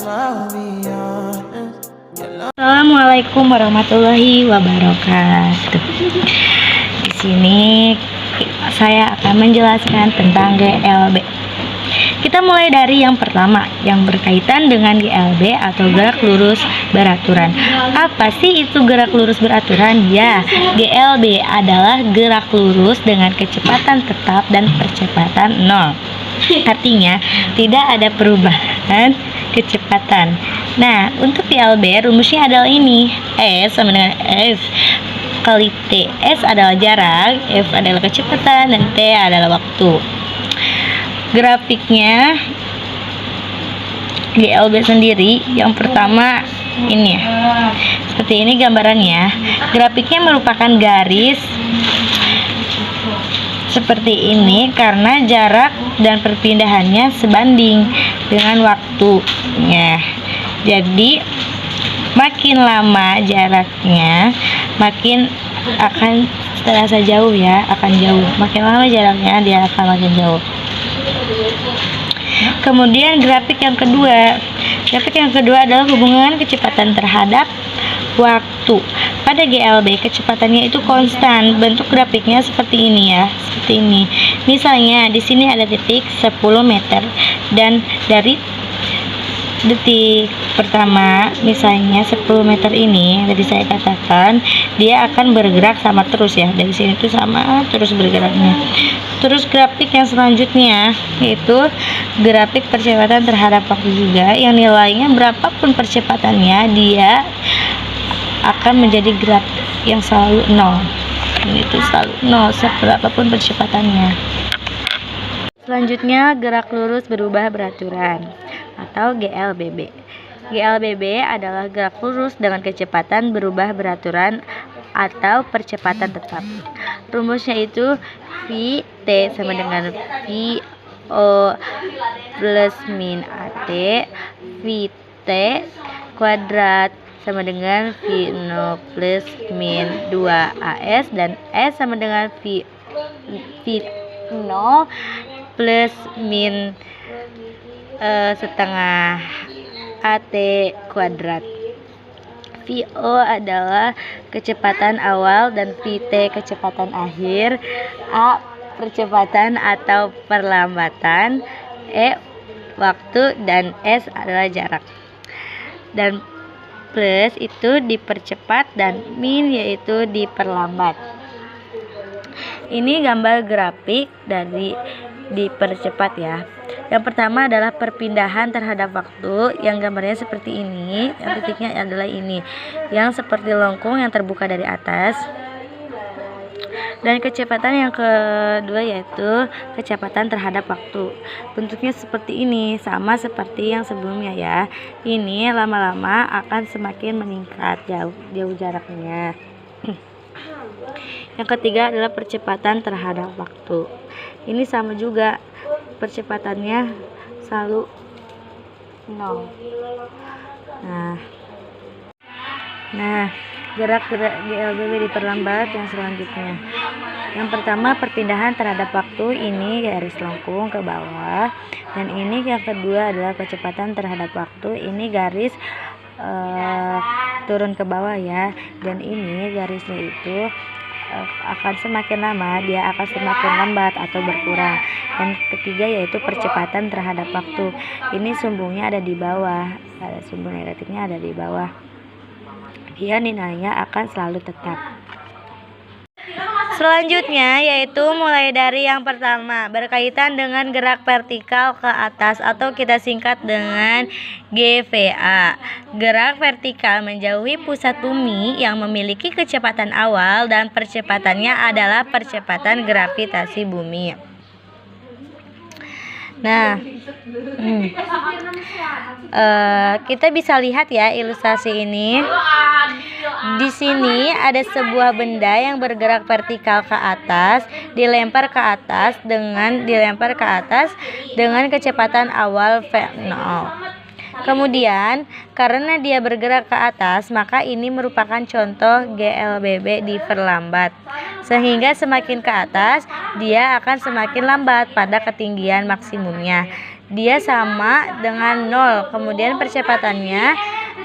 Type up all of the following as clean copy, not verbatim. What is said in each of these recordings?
Assalamualaikum warahmatullahi wabarakatuh. Di sini saya akan menjelaskan tentang GLB. Kita mulai dari yang pertama, yang berkaitan dengan GLB atau gerak lurus beraturan. Apa sih itu gerak lurus beraturan? Ya, GLB adalah gerak lurus dengan kecepatan tetap dan percepatan 0. Artinya, tidak ada perubahan kecepatan. Nah, untuk GLB rumusnya adalah ini. S sama dengan F kali T. S adalah jarak, F adalah kecepatan, dan T adalah waktu. Grafiknya GLB sendiri yang pertama ini ya. Seperti ini gambarannya. Grafiknya merupakan garis seperti ini karena jarak dan perpindahannya sebanding dengan waktunya. Jadi makin lama jaraknya makin akan terasa jauh ya, akan jauh. Makin lama jaraknya dia akan makin jauh. Kemudian grafik yang kedua. Grafik yang kedua adalah hubungan kecepatan terhadap waktu. Pada GLB kecepatannya itu konstan. Bentuk grafiknya seperti ini ya, seperti ini. Misalnya di sini ada titik 10 meter dan dari detik pertama misalnya 10 meter ini tadi saya katakan dia akan bergerak sama terus ya, dari sini tuh sama terus bergeraknya. Terus grafik yang selanjutnya yaitu grafik percepatan terhadap waktu juga, yang nilainya berapapun percepatannya dia akan menjadi grafik yang selalu 0. Ini tuh selalu 0 seberapapun percepatannya. Selanjutnya gerak lurus berubah beraturan atau GLBB. GLBB adalah gerak lurus dengan kecepatan berubah beraturan atau percepatan tetap. Rumusnya itu VT sama dengan VO plus min AT, VT kuadrat sama dengan V0 plus min 2AS, dan S sama dengan V0 plus min setengah AT kuadrat. VO adalah kecepatan awal dan VT kecepatan akhir, A percepatan atau perlambatan, E waktu, dan S adalah jarak. Dan plus itu dipercepat dan min yaitu diperlambat. Ini gambar grafik dari dipercepat ya. Yang pertama adalah perpindahan terhadap waktu, yang gambarnya seperti ini, yang titiknya adalah ini, yang seperti lengkung yang terbuka dari atas. Dan kecepatan yang kedua yaitu kecepatan terhadap waktu. Bentuknya seperti ini, sama seperti yang sebelumnya ya. Ini lama-lama akan semakin meningkat jauh jaraknya. Yang ketiga adalah percepatan terhadap waktu. Ini sama juga, percepatannya selalu 0. Nah, gerak-gerak GLBB diperlambat yang selanjutnya. Yang pertama perpindahan terhadap waktu, ini garis lengkung ke bawah, dan ini yang kedua adalah kecepatan terhadap waktu, ini garis turun ke bawah ya, dan ini garisnya itu akan semakin lama dia akan semakin lambat atau berkurang. Dan ketiga yaitu percepatan terhadap waktu, ini sumbungnya ada di bawah, ada sumbung negatifnya ada di bawah, dia nilainya akan selalu tetap. Selanjutnya yaitu mulai dari yang pertama berkaitan dengan gerak vertikal ke atas atau kita singkat dengan GVA. Gerak vertikal menjauhi pusat bumi yang memiliki kecepatan awal dan percepatannya adalah percepatan gravitasi bumi. Nah, kita bisa lihat ya ilustrasi ini. Di sini ada sebuah benda yang bergerak vertikal ke atas, dilempar ke atas dengan kecepatan awal V0. Kemudian, karena dia bergerak ke atas, maka ini merupakan contoh GLBB diperlambat. Sehingga semakin ke atas, dia akan semakin lambat pada ketinggian maksimumnya. dia sama dengan 0. Kemudian percepatannya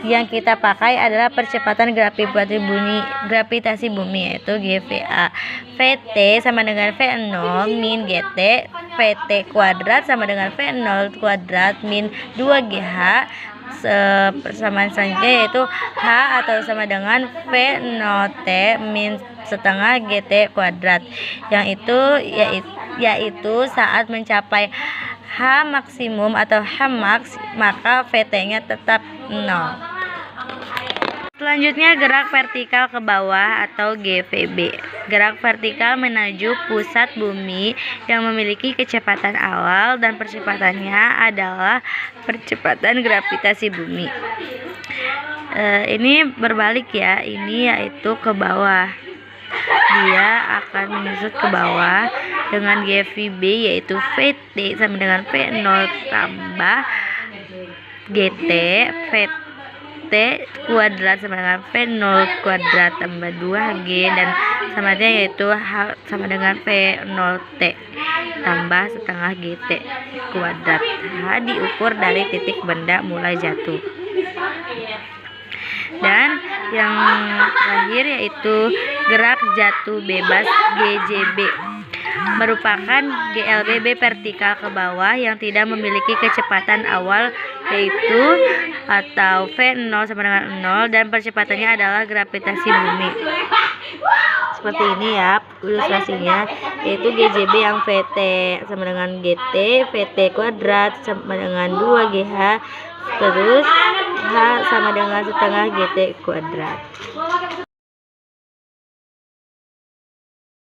yang kita pakai adalah percepatan gravitasi bumi yaitu GVA. VT sama dengan V0 min GT. VT kuadrat sama dengan V0 kuadrat min 2GH. Persamaan selanjutnya yaitu H atau sama dengan V0T min setengah GT kuadrat, yang itu yaitu saat mencapai H maksimum atau H max maka VT-nya tetap 0. Selanjutnya gerak vertikal ke bawah atau GVB. Gerak vertikal menuju pusat bumi yang memiliki kecepatan awal dan percepatannya adalah percepatan gravitasi bumi. Ini berbalik ya, ini yaitu ke bawah. Dia akan menyusut ke bawah dengan GVB yaitu VT sama dengan V0 tambah GT. VT kuadrat sama dengan V0 kuadrat tambah 2G dan samanya yaitu H sama dengan V0T tambah setengah GT kuadrat. H diukur dari titik benda mulai jatuh. Dan yang terakhir yaitu gerak jatuh bebas GJB, merupakan GLBB vertikal ke bawah yang tidak memiliki kecepatan awal yaitu atau V0 sama dengan 0 dan percepatannya adalah gravitasi bumi. Seperti ini ya ilustrasinya, yaitu GJB yang VT sama dengan GT, VT kuadrat sama dengan 2GH, terus H sama dengan setengah GT kuadrat.